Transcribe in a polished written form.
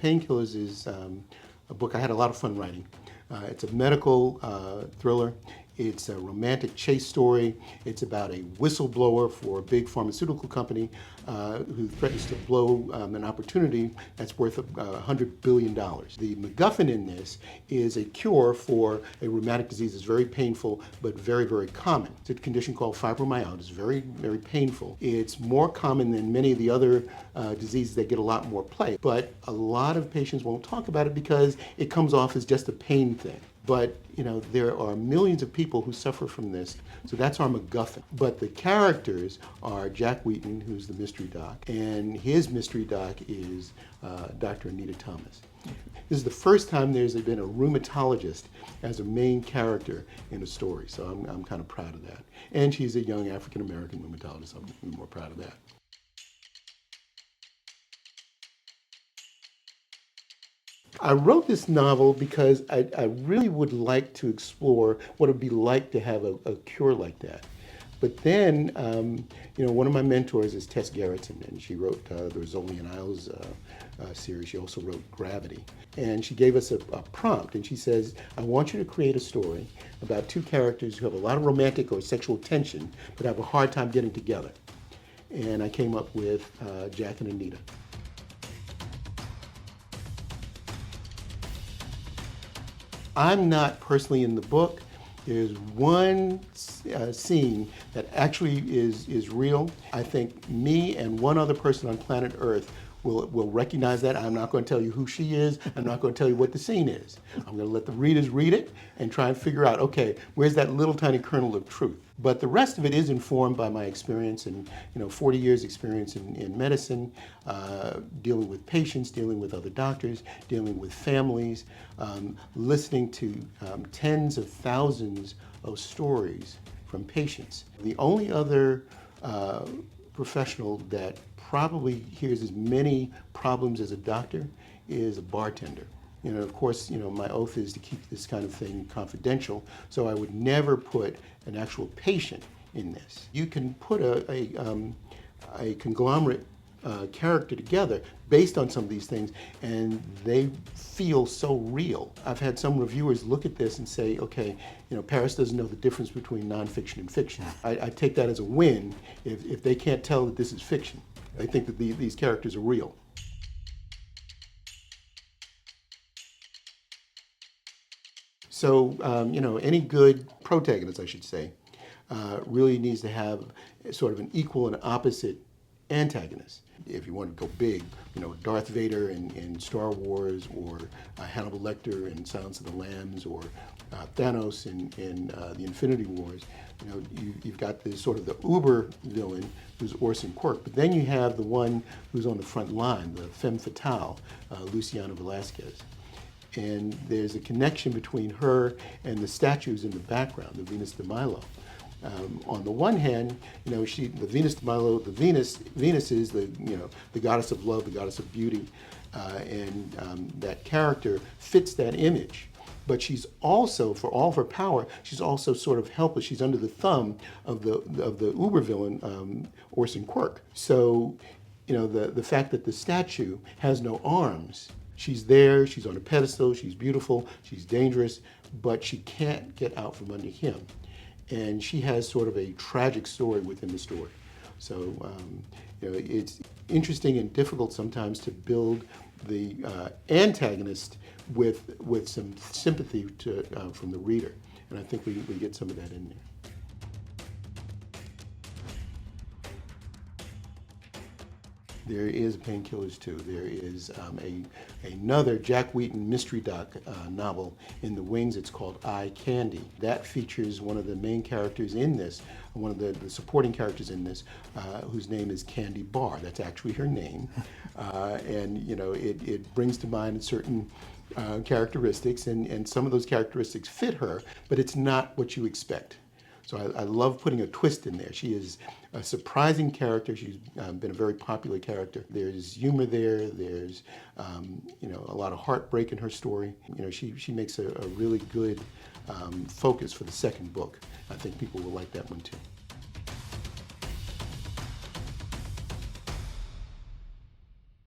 Painkillers is a book I had a lot of fun writing. It's a medical thriller. It's a romantic chase story. It's about a whistleblower for a big pharmaceutical company who threatens to blow an opportunity that's worth $100 billion. The MacGuffin in this is a cure for a rheumatic disease that's very painful but very, very common. It's a condition called fibromyalgia. It's very, very painful. It's more common than many of the other diseases that get a lot more play, but a lot of patients won't talk about it because it comes off as just a pain thing. But, you know, there are millions of people who suffer from this, so that's our MacGuffin. But the characters are Jack Wheaton, who's the mystery doc, and his mystery doc is Dr. Anita Thomas. This is the first time there's been a rheumatologist as a main character in a story, so I'm kind of proud of that. And she's a young African-American rheumatologist, so I'm more proud of that. I wrote this novel because I really would like to explore what it would be like to have a cure like that. But then, you know, one of my mentors is Tess Gerritsen, and she wrote the Rizzoli and Isles series. She also wrote Gravity. And she gave us a prompt, and she says, I want you to create a story about two characters who have a lot of romantic or sexual tension, but have a hard time getting together. And I came up with Jack and Anita. I'm not personally in the book. There's one scene that actually is real. I think me and one other person on planet Earth will recognize that. I'm not going to tell you who she is. I'm not going to tell you what the scene is. I'm going to let the readers read it and try and figure out, okay, where's that little tiny kernel of truth? But the rest of it is informed by my experience and 40 years experience in medicine, dealing with patients, dealing with other doctors, dealing with families, listening to tens of thousands of stories from patients. The only other professional that probably hears as many problems as a doctor is a bartender. Of course, my oath is to keep this kind of thing confidential, so I would never put an actual patient in this. You can put a conglomerate character together based on some of these things, and they feel so real. I've had some reviewers look at this and say, okay, Parris doesn't know the difference between nonfiction and fiction. I take that as a win if they can't tell that this is fiction. They think that these characters are real. So, any good protagonist, I should say, really needs to have sort of an equal and opposite antagonist. If you want to go big, Darth Vader in Star Wars, or Hannibal Lecter in Silence of the Lambs, or Thanos in the Infinity Wars, you've got this sort of the uber villain who's Orson Quirk, but then you have the one who's on the front line, the femme fatale, Luciana Velasquez. And there's a connection between her and the statues in the background, the Venus de Milo. On the one hand, the Venus de Milo, Venus is the goddess of love, the goddess of beauty, and that character fits that image. But she's also, for all of her power, she's also sort of helpless. She's under the thumb of the uber villain, Orson Quirk. So, the fact that the statue has no arms. She's there, she's on a pedestal, she's beautiful, she's dangerous, but she can't get out from under him. And she has sort of a tragic story within the story. So, it's interesting and difficult sometimes to build the antagonist with some sympathy from the reader. And I think we get some of that in there. There is Painkillers 2. There is another Jack Wheaton mystery doc novel in the wings. It's called Eye Candy. That features one of the main characters in this, one of the supporting characters in this, whose name is Candy Barr. That's actually her name. And it brings to mind certain characteristics, and some of those characteristics fit her, but it's not what you expect. So I love putting a twist in there. She is a surprising character. She's been a very popular character. There's humor there. There's a lot of heartbreak in her story. She makes a really good focus for the second book. I think people will like that one too.